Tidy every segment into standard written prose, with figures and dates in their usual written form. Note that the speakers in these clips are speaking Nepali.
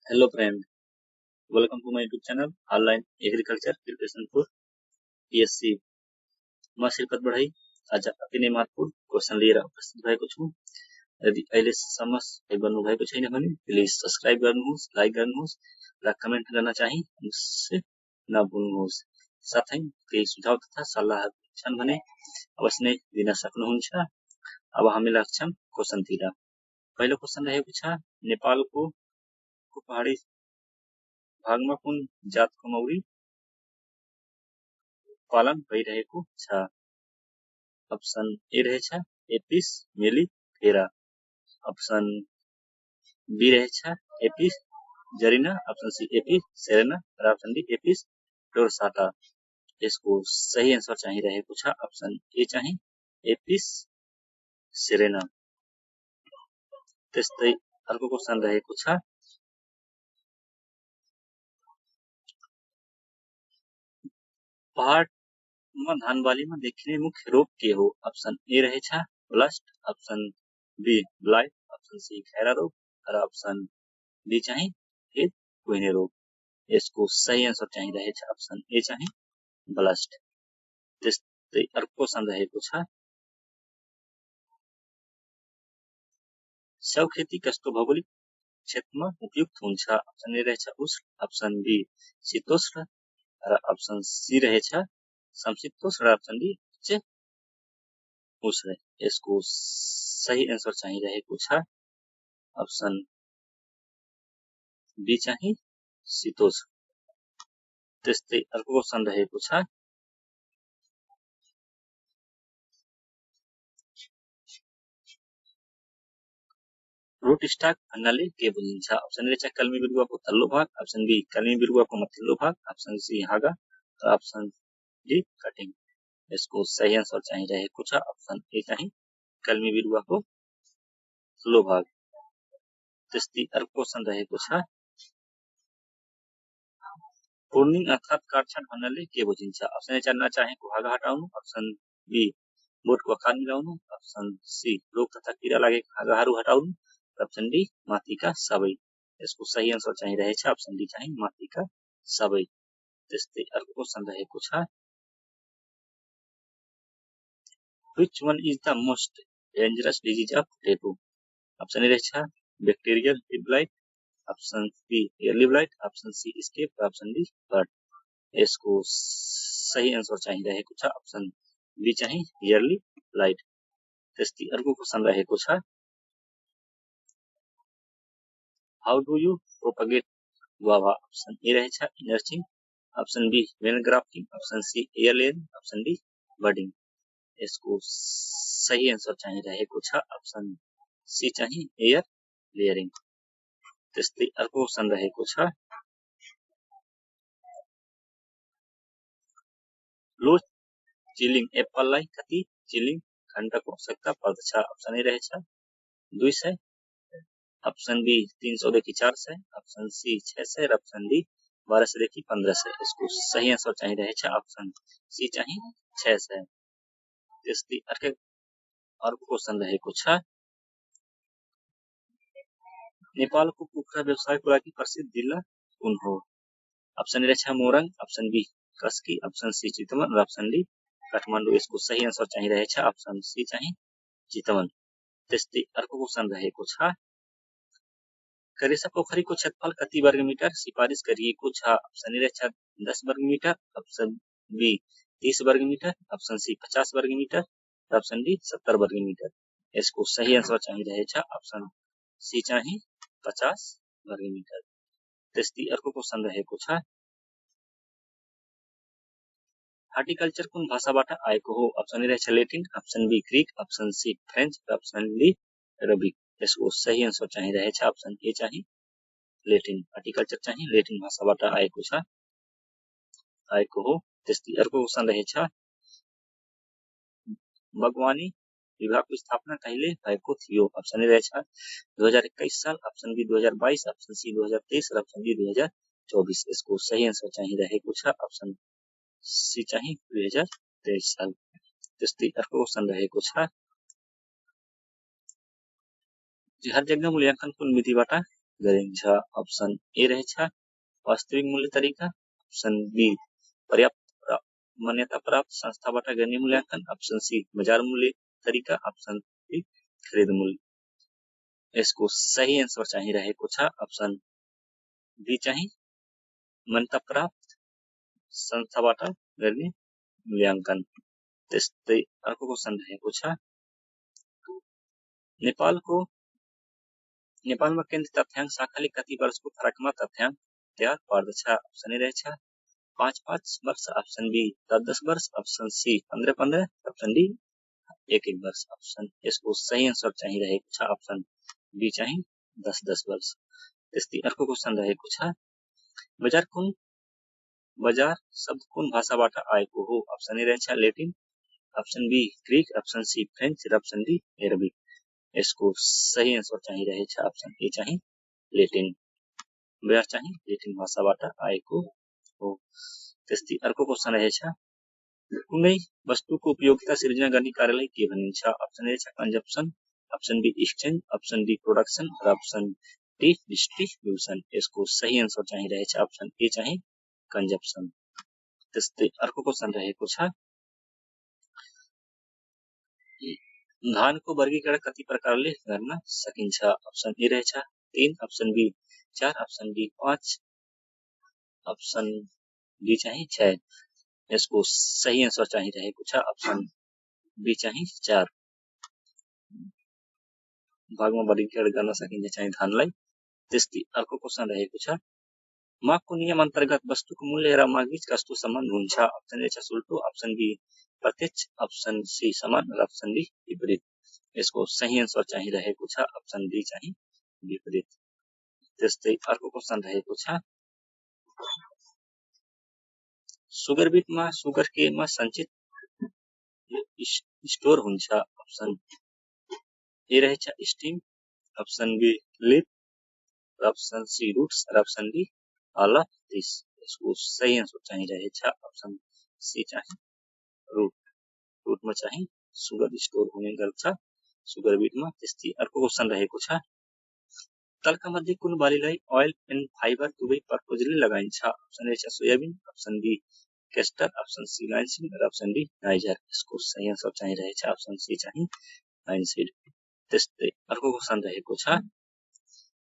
Hello friend, welcome to my YouTube channel Online Agriculture Preparation for PSC। म शिरकत बढाई आज अति नै महत्वपूर्ण क्वेशन लिएर उपस्थित भएको छु। यदि अहिलेसम्म सब्स्क्राइब गर्नु भएको छैन भने प्लिज सब्स्क्राइब गर्नुहोस्, लाइक गर्नुहोस् र कमेन्ट गर्न चाहिँ अवश्य नभुल्नुहोस्। साथै केही सुझाव तथा सल्लाहहरू छन् भने अवश्य नै दिन सक्नुहुन्छ। अब हामी लाग्छौं क्वेशनतिर। पहिलो क्वेशन रहेको छ, नेपालको पहाडी भागमा कुन जातको मौरी पालन भइरहेको छ? अप्सन ए रहेछ एपिस मेलिफेरा, अप्सन बी रहेछ Apis cerana, option C Apis serena र अप्सन डी एपिस डोर्साटा। यसको सही आन्सर चाहिँ रहेको छ अप्सन ए चाहिँ एपिस सेरेना। त्यस्तै अर्को क्वेशन रहेको छ, पहाडमा धान बालीमा देखिने मुख्य रोग के हो? अप्सन ए रहेछ blast, option B blight, option C खैरा रोग र अप्सन डी चाहिँ फेद कुहिने रोग। यसको सही आन्सर चाहिँ रहेछ अप्सन ए चाहिँ ब्लास्ट। त्यस्तै अर्को क्वेशन रहेको छ, स्याउ खेती कस्तो भौगोलिक क्षेत्रमा उपयुक्त हुन्छ? अप्सन ए रहेछ उष्ण, अप्सन बी शीतोष्ण र अप्सन सी रहेछ समशीतोष्ण र अप्सन डी चाहिँ उष्ण। यसको सही आन्सर चाहिँ रहेको छ अप्सन बी चाहिँ शीतोष्ण। त्यस्तै अर्को क्वेशन रहेको छ, रूट स्टक भन्नाले के बुझिन्छ? अप्सन ए रहेछ कलमी बिरुवाको तल्लो भाग, अप्सन बी कलमी बिरुवाको माथिल्लो भाग, अप्सन सी हाँगा र अप्सन डी कटिङ। यसको सही आन्सर चाहिँ रहेको छ अप्सन ए चाहिँ कलमी बिरुवाको तल्लो भाग। त्यस्तै अर्को क्वेशन रहेको छ, प्रुनिङ अर्थात काटछाट भन्नाले के बुझिन्छ? अप्सन ए नचाहेको हाँगा हटाउनु, अप्सन बी बोटको आकार मिलाउनु, अप्सन सी रोग तथा किरा लागेका हाँगाहरू हटाउनु, अप्सन डी माथिका सबै। यसको सही आन्सर चाहिँ रहेछ अप्सन डी चाहिँ माथिका सबै। त्यस्तै अर्को क्वेशन रहेको छ, which one is the most dangerous disease of potato? Option A रहेछ bacterial leaf blight, option B early blight, option C scab र अप्सन डी बर्ड। यसको सही आन्सर चाहिँ रहेको छ अप्सन बी चाहिँ एयरली ब्लाइट। त्यस्तै अर्को क्वेशन रहेको छ, how do you propagate guava? Option A रहेछ inarching, option B veneer grafting, option C air layering, option D budding. यसको सही आन्सर चाहिँ रहेको छ अप्सन सी चाहिँ एयर लेयरिङ। त्यस्तै अर्को क्वेशन रहेको छ, लो चिलिङ एप्पललाई कति चिलिङ घण्टाको आवश्यकता पर्दछ? अप्सन ए रहेछ 200, अप्सन बी 300 देखि 400, अप्सन सी 600 र अप्सन डी 1200 देखि 1500। यसको सही आन्सर चाहिँ रहेछ अप्सन सी चाहिँ 600। त्यस्तै अर्को क्वेशन रहेको छ, नेपालको कुखुरा व्यवसायको लागि प्रसिद्ध जिल्ला कुन हो? अप्सन ए रहेछ Morang, option B Kaski, option C Chitwan र अप्सन डी काठमाडौँ। यसको सही आन्सर चाहिँ रहेछ अप्सन सी चाहिँ चितवन। त्यस्तै अर्को क्वेशन रहेको छ, करेसा पोखरीको क्षेत्रफल कति वर्ग मिटर सिफारिस गरिएको छ? अप्सन ए रहेछ 10 वर्ग मिटर, अप्सन बी 30 वर्ग मिटर, अप्सन सी 50 वर्ग मिटर र अप्सन डी 70 वर्ग मिटर। यसको सही आन्सर चाहिँ रहेछ अप्सन सी चाहिँ 50 वर्ग मिटर। त्यस्तै अर्को क्वेशन रहेको छ, हर्टिकल्चर कुन भाषाबाट आएको हो? अप्सन ए रहेछ Latin, option B Greek, option C French र अप्सन डी अरबिक। यसको सही आन्सर चाहिँ रहेछ अप्सन ए चाहिँ ल्याटिन। हर्टिकल्चर चाहिँ ल्याटिन भाषाबाट आएको हो। त्यस्तै अर्को क्वेशन रहेछ, बागवानी विभागको स्थापना कहिले भएको थियो? अप्सन ए रहेछ 2021 साल, अप्सन बी 2022, अप्सन सी 2023 र अप्सन डी 2024। यसको सही आन्सर चाहिँ रहेको छ अप्सन सी चाहिँ 2023 साल। त्यस्तै अर्को क्वेशन रहेको छ, हर जग्गा मूल्याङ्कन कुन विधिबाट गरिन्छ। अप्सन ए रहेछ वास्तविक मूल्य तरिका, अप्सन बी पर्याप्त मान्यता प्राप्त संस्थाबाट गर्ने मूल्याङ्कन, अप्सन सी बजार मूल्य तरिका, अप्सन डी खरिद मूल्य। यसको सही एन्सर चाहिँ रहेको छ अप्सन बी चाहिँ मान्यता प्राप्त संस्थाबाट गर्ने मूल्याङ्कन। त्यस्तै अर्को क्वेसन रहेको छ नेपालमा केन्द्रीय तथ्याङ्क शाखाले कति वर्षको फरकमा तथ्याङ्क तयार पार्दछ। अप्सन ए रहेछ 5-5 वर्ष, अप्सन बी 10-10 वर्ष, अप्सन सी 15-15, अप्सन डी 1-1 वर्ष। यसको सही एन्सर चाहिँ रहेको छ अप्सन बी चाहिँ 10-10 वर्ष। त्यस्तै अर्को क्वेसन रहेको छ बजार शब्द कुन भाषाबाट आएको हो। अप्सन ए रहेछ Latin, option B Greek, option C French र अप्सन डी अरबिक। यसको सही एन्सर चाहिँ रहेछ अप्सन ए चाहिँ ल्याटिन। बजार चाहिँ ल्याटिन भाषाबाट आएको हो। त्यस्तै अर्को क्वेसन रहेछ कुनै वस्तुको उपयोगिता सिर्जना गर्ने कार्यलाई के भनिन्छ। अप्सन ए रहेछ consumption, option B exchange, option D production र अप्सन डी डिस्ट्रिब्युसन। यसको सही एन्सर चाहिँ रहेछ अप्सन ए चाहिँ कन्जम्पसन। त्यस्तै अर्को क्वेसन रहेको छ धानको वर्गीकरण कति प्रकारले गर्न सकिन्छ। अप्सन ए रहेछ 3, option B 4, option B 5, option D चाहिँ 6। यसको सही एन्सर चाहिँ रहेको छ अप्सन बी चाहिँ 4 भागमा वर्गीकरण गर्न सकिन्छ चाहिँ धानलाई। त्यस्तै अर्को क्वेसन रहेको छ मागको नियम अन्तर्गत वस्तुको मूल्य र माग बीच कस्तो सम्बन्ध हुन्छ। अप्सन ए छ उल्टो, अप्सन बी प्रत्यक्ष, अप्सन सी समान र अप्सन डी विपरीत। यसको सही एन्सर चाहिँ रहेको छ अप्सन डी चाहिँ विपरीत। त्यस्तै अर्को क्वेसन रहेको छ सुगर बिटमा सुगर केमा सञ्चित स्टोर हुन्छ। अप्सन ए रहेछ stem, option B leaf, option C roots र option D all of this. यसको सही एन्सर चाहिँ रहेछ अप्सन सी चाहिँ रूटमा चाहिँ सुगर स्टोर हुने गर्छ सुगर बिटमा। त्यस्तै अर्को क्वेसन रहेको छ तलका मध्ये कुन बालीलाई ओइल एन्ड फाइबर दुवै पर्पजले लगाइन्छ। अप्सन ए छ soybean, option B castor, option C linseed र अप्सन डी नाइजर। यसको सही एन्सर चाहिँ रहेछ अप्सन सी चाहिँ लाइनसीड। त्यस्तै अर्को क्वेसन रहेको छ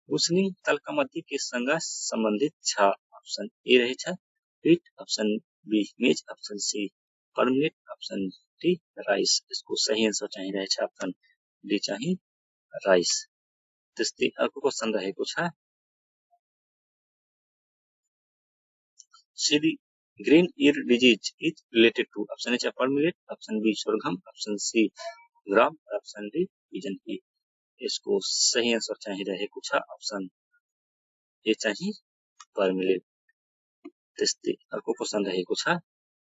बुस्नी तलका मध्ये केसँग सम्बन्धित छ। अप्सन ए रहेछ wheat, option B maize, option C pearl millet, option D rice. यसको सही एन्सर चाहिँ रहेछ अप्सन डी चाहिँ राइस। त्यस्तै अर्को क्वेसन रहेको छ सिडी green ear disease is related to. Option A छ pearl millet, option B sorghum, option C gram, option D pigeon pea. यसको सही एन्सर चाहिँ रहेको छ अप्सन ए चाहिँ पर्मिलेट। त्यस्तै अर्को क्वेसन रहेको छ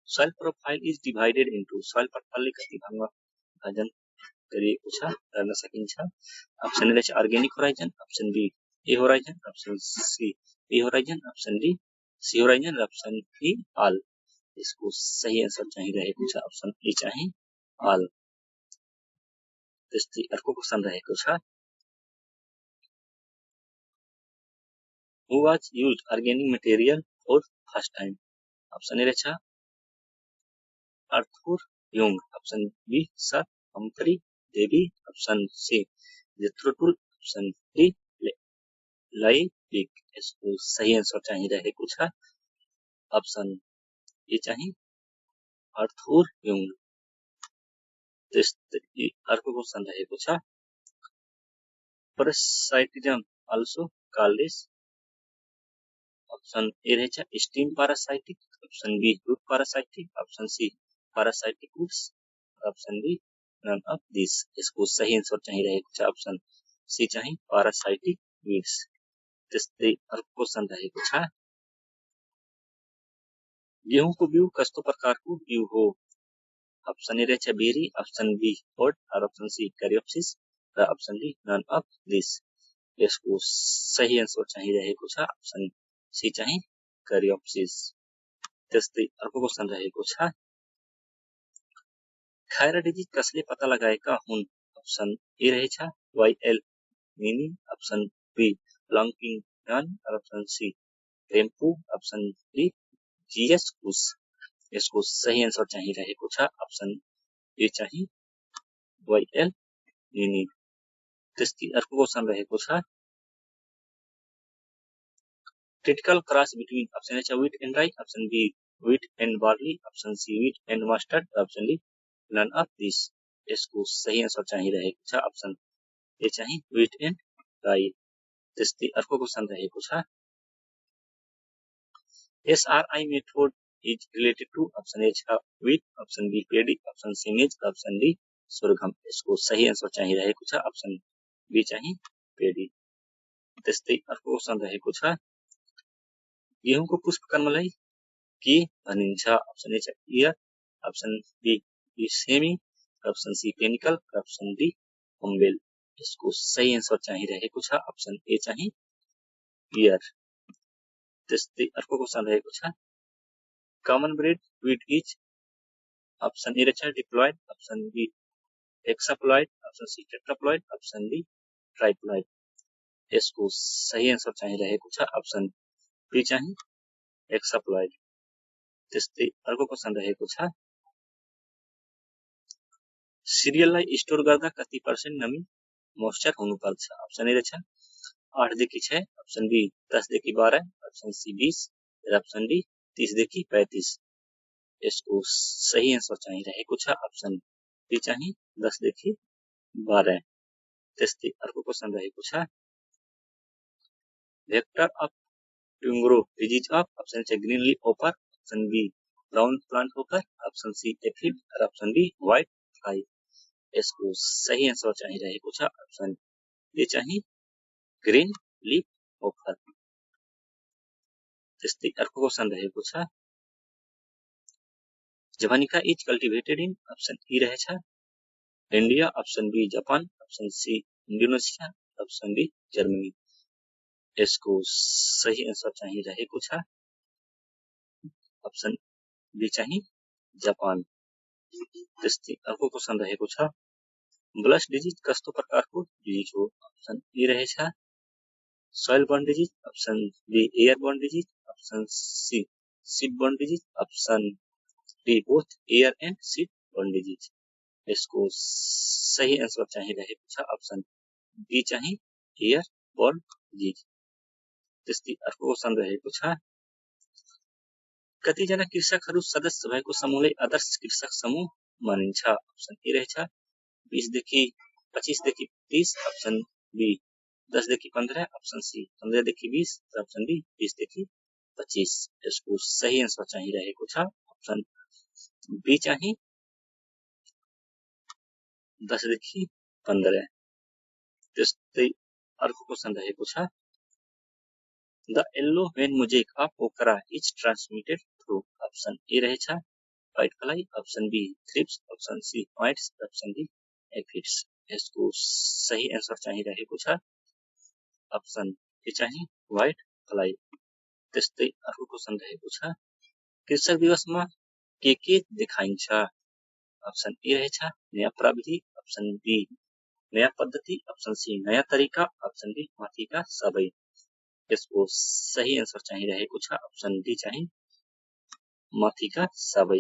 soil profile is divided into. Soil प्रोफाइलले कति भागमा विभाजन गरिएको छ गर्न सकिन्छ। अप्सन ए रहेछ organic horizon, option B A horizon, option C B horizon, option D C horizon र अप्सन ई अल। यसको सही एन्सर चाहिँ रहेको छ अप्सन ए चाहिँ अल। त्यस्तै अर्को क्वेसन रहेको छ who was used organic material for first time. Option A रहेछ Arthur Young, option B sir Humphry Davy, option C Jethro Tull, option D Liebig. यसको सही एन्सर चाहिँ रहेको छ अप्सन ए चाहिँ आर्थर युङ। त्यस्तै अर्को क्वेसन रहेको छ parasitism also called as। Option A रहेछ stem parasitic, option B root parasitic, option C parasitic roots, option D none of this. यसको सही एन्सर चाहिँ रहेको छ अप्सन सी चाहिँ पारासाइटिक वीड्स। त्यस्तै अर्को क्वेसन रहेको छ गेहुँको बिउ कस्तो प्रकारको बिउ हो। अप्सन ए रहेछ बेरी, अप्सन बी होड र अप्सन सी क्यारियोप्सिस र option D none of this. यसको सही एन्सर चाहिँ रहेको छ अप्सन सी चाहिँ क्यारियोप्सिस। त्यस्तै अर्को क्वेसन रहेको छ खायरा डिजिज कसले पत्ता लगाएका हुन्। अप्सन ए रहेछ वाइएल मिनी, अप्सन बी प्लङ्किङ option C tempo option D GS कुश। यसको सही आन्सर चाहिँ रहेको छ अप्सन ए चाहिँ वाइएल निनी। त्यसै अर्को क्वेसन रहेको छ critical cross between option A छ wheat and rye option B wheat and barley option C wheat and mustard option D none of this. यसको सही आन्सर चाहिँ रहेको छ अप्सन ए चाहिँ व्हिट एन्ड राई। त्यस्तै अर्को क्वेसन रहेको छ SRI method is related to option A छ wheat option B paddy option C maize option D sorghum. यसको सही आन्सर चाहिँ रहेको छ अप्सन बी चाहिँ पेडी। त्यस्तै अर्को क्वेसन रहेको छ गेहुँको पुष्पकर्मलाई के भनिन्छ अप्सन ए छ ear option B semi option C panicle option D umbel. यसको सही आन्सर चाहिँ रहेको छ अप्सन ए चाहिँ इयर। त्यस्तै अर्को क्वेसन रहेको छ common bread wheat is option A रहेछ diploid option B hexaploid option C tetraploid option D triploid. यसको सही आन्सर चाहिँ रहेको छ अप्सन बी चाहिँ हेक्साप्लोइड। त्यस्तै अर्को क्वेसन रहेको छ सिरियललाई स्टोर गर्दा कति % नमी मोइस्चर हुनुपर्छ अप्सन ए रहेछ 8 देखि 6 अप्सन बी 10 देखि 12 अप्सन सी 20 अप्सन डी 30 देखि 35। यसको सही आन्सर चाहिँ रहेको छ अप्सन बी चाहिँ 10 देखि 12। त्यस्तै अर्को क्वेसन रहेको छ vector of tungro disease of option A green leaf hopper option B brown plant hopper option C aphid र अप्सन डी व्हाइट फ्लाई। यसको सही आन्सर चाहिँ रहेको छ अप्सन ए चाहिँ ग्रीन लिफ होपर। त्यस्तै अर्को क्वेसन रहेको छ javanica is cultivated in option E रहेछ India option B Japan option C Indonesia option D Germany. यसको सही आन्सर चाहिँ रहेको छ अप्सन बी चाहिँ जापान। त्यस्तै अर्को क्वेसन रहेको छ ब्लस्ट डिजिज कस्तो प्रकारको डिजिज हो अप्सन ए रहेछ soil borne disease option B air borne disease option C seed borne disease option D both air and seed borne disease. यसको सही आन्सर चाहिँ रहेको छ अप्सन बी चाहिँ एयर बोर्न डिजिज। त्यस्तै अर्को क्वेसन रहेको छ कतिजना कृषकहरू सदस्य भएको समूहलाई आदर्श कृषक समूह मानिन्छ अप्सन ए रहेछ 20 देखि 25 देखि 30 अप्सन बी 10 देखि 15 अप्सन सी 15 देखि 20 र अप्सन डी 20 देखि 25। यसको सही आन्सर चाहिँ रहेको छ अप्सन बी चाहिँ 10 देखि 15। त्यस्तै अर्को क्वेसन रहेको छ the yellow vein mosaic of okra is transmitted through option A रहेछ white fly option B thrips option C mites option D aphids. यसको सही आन्सर चाहिँ रहेको छ अप्सन ए चाहिँ व्हाइट फ्लाई। त्यस्तै अर्को क्वेसन रहेको छ कृषक दिवसमा के देखाइन्छ अप्सन ए रहेछ नयाँ प्रविधि अप्सन बी नयाँ पद्धति अप्सन सी नयाँ तरिका अप्सन डी माथिका सबै। यसको सही आन्सर चाहिँ रहेको छ अप्सन डी चाहिँ माथिका सबै।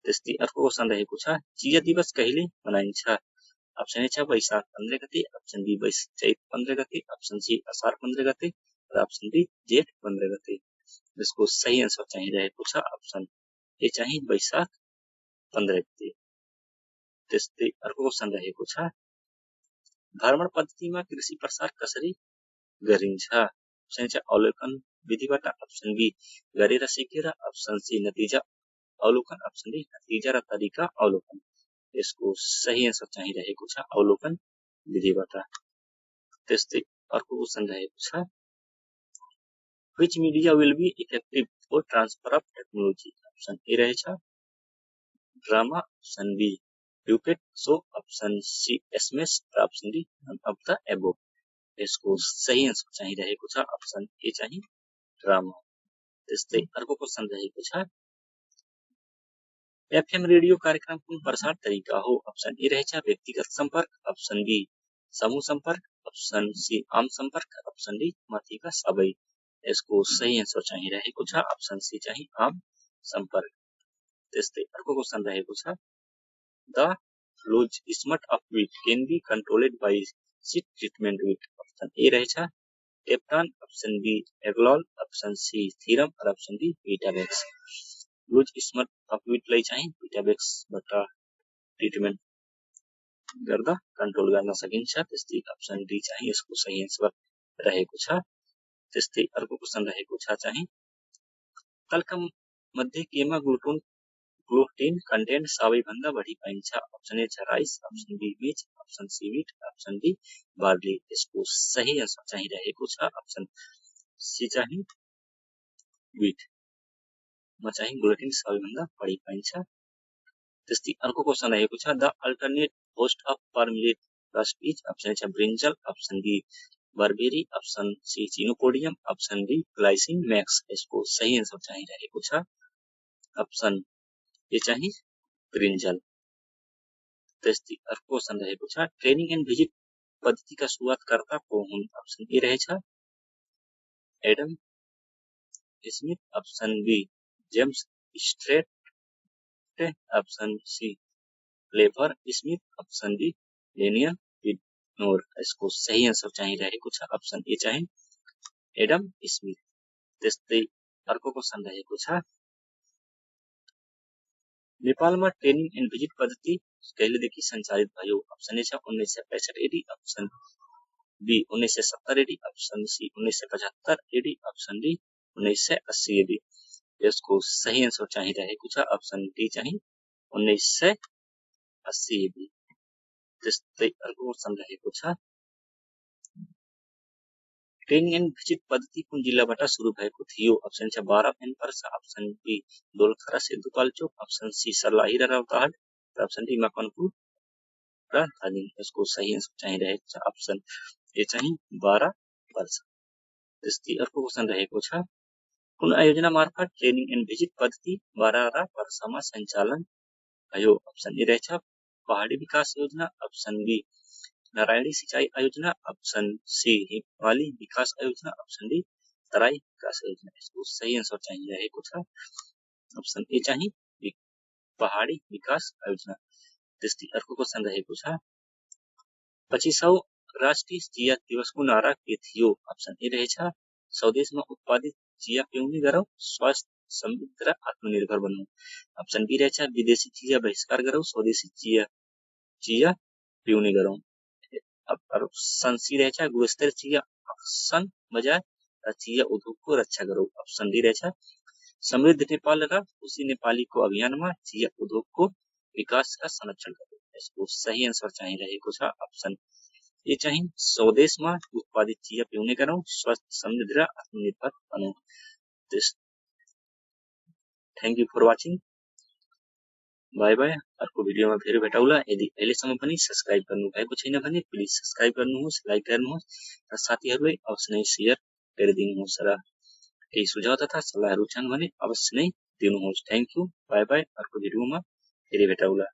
त्यस्तै अर्को क्वेसन रहेको छ चिया दिवस कहिले मनाइन्छ अप्सन ए छ वैशाख 15 गते अप्सन बी चैत 15 गते अप्सन सी असार 15 गते र अप्सन डी जेठ 15 गते। यसको सही आन्सर चाहिँ रहेको छ अप्सन ए चाहिँ वैशाख 15 गते। त्यस्तै अर्को क्वेसन रहेको छ भ्रमण पद्धतिमा कृषि प्रसार कसरी गरिन्छ अप्सन ए अवलोकन विधिबाट अप्सन बी गरेर सिकेर अप्सन सी नतिजा अवलोकन अप्सन डी नतिजा र तरिका अवलोकन। यसको सही आन्सर चाहिँ रहेको छ अवलोकन विधिबाट। त्यस्तै अर्को क्वेसन रहेको छ which media will be effective for transfer of technology option A रहेछ drama option B puppet show option C SMS र option D none of the above. यसको सही आन्सर चाहिँ रहेको छ अप्सन ए चाहिँ ड्रामा। त्यस्तै अर्को क्वेसन रहेको छ एफएम रेडियो कार्यक्रम कुन प्रसार तरिका हो अप्सन ए रहेछ व्यक्तिगत सम्पर्क अप्सन बी समूह संपर्क, ऑप्सन सी आम संपर्क, ऑप्सन डी माथिका सबै। यसको सही एन्सर चाहिँ रहेको छ ऑप्सन सी चाहिँ आम संपर्क। त्यस्तै अर्को क्वेशन रहेको छ the loose smut of wheat can be controlled by seed treatment with. Option A रहेछ टेप्टान, option B Agallol, option C thiram र option D Vitavax. Loose smut of विटलाई चाहिँ विटावेक्सबाट ट्रिटमेन्ट गर्दा कन्ट्रोल गर्न सकिन्छ। त्यस्तै अप्सन डी चाहिँ यसको सही एन्सर रहेको छ। त्यस्तै अर्को क्वेशन रहेको छ चाहिँ तल्का मध्ये केमा ग्लुटेन कन्टेन्ट सबैभन्दा बढी पाइन्छ। अप्सन ए छ राइस, अप्सन बी मिच, option C wheat, option D barley. यसको सही एन्सर चाहिँ रहेको छ अप्सन सी चाहिँ व्हिट मा चाहिँ ग्लुटेन सबैभन्दा बढी पाइन्छ। त्यस्तै अर्को क्वेशन रहेको छ the alternate host of pearl millet rust is. Option छ brinjal, option B barberry, option C chenopodium, option D glycine max. यसको सही एन्सर चाहिँ रहेको छ अप्सन ए चाहिँ ब्रिन्जल। त्यस्तै अर्को क्वेशन रहेको छ ट्रेनिङ एन्ड भिजिट पद्धतिका सुरुवातकर्ता को हुन्। अप्सन ए रहेछ Adam Smith, option B James Straight, option C Lever Smith, option D Daniel Widnor. यसको सही एन्सर चाहिँ रहेको छ अप्सन ए चाहिँ एडम स्मिथ। त्यस्तै अर्को क्वेशन रहेको छ नेपालमा ट्रेनिङ एन्ड भिजिट पद्धति कहिलेदेखि सञ्चालित भयो। अप्सन ए छ 1965 AD, option B 1970 AD, option C 1975 AD, option D 1980 AD. यसको सही एन्सर चाहिँ रहेको छ अप्सन डी चाहिँ 1980 एडी। त्यस्तै अर्को क्वेशन रहेको छ ट्रेनिङ एन्ड भिजिट पद्धति कुन जिल्लाबाट सुरु भएको थियो। अप्सन छ Bara and Parsa, option B दोलखरा सिद्धुपाल्चोक, अप्सन सी सर्लाही र रौतहट, अप्सन डी मकनपुर र धादिङ। यसको सही एन्सर चाहिँ रहेको छ अप्सन ए चाहिँ बारा पर्सा। त्यस्तै अर्को क्वेशन रहेको छ कुन आयोजना मार्फत ट्रेनिङ एन्ड भिजिट पद्धति बारा र पर्सामा सञ्चालन भयो। अप्सन ए रहेछ पहाडी विकास योजना, अप्सन बी नारायणी सिंचाई आयोजना, अप्सन सी हिमाली विकास आयोजना, अप्सन डी तराई विकास आयोजना। यसको सही एन्सर चाहिँ रहेको छ अप्सन ए चाहिँ पहाडी विकास आयोजना। त्यस्तै अर्को क्वेशन रहेको छ 25औं राष्ट्रिय चिया दिवसको नारा के थियो। अप्सन ए रहेछ स्वदेशमा उत्पादित चिया पिउने गरौँ, स्वास्थ्य समृद्ध र आत्मनिर्भर बनौँ। अप्सन बी रहेछ विदेशी चिया बहिष्कार गरौँ, स्वदेशी चिया पिउने गरौँ। ऑप्शन सी रहेछ गुणस्तर चिया अक्सन बजाय र चिया उद्योगको रक्षा गरौँ। ऑप्सन डी रहेछ समृद्ध नेपाल र खुशी नेपालीको अभियानमा चिया उद्योगको विकास र संरक्षण गरौँ। यसको सही एन्सर चाहिँ रहेको छ ऑप्सन ए चाहिँ स्वदेशमा उत्पादित चिया पिउने गरौँ, स्वस्थ समृद्ध र आत्मनिर्भर बनौँ। Thank you for watching. Bye bye. अर्को भिडियोमा फेरि भेटौँला। यदि अहिलेसम्म पनि सब्स्क्राइब गर्नु भएको छैन भने प्लिज सब्स्क्राइब गर्नुहोस्, लाइक गर्नुहोस् र साथीहरूलाई अवश्य नै शेयर गरिदिनुहोस् र केही सुझाव तथा सल्लाहहरू छन् भने अवश्य नै दिनुहोस्। Thank you. By bye. अर्को भिडियोमा फेरि भेटौँला।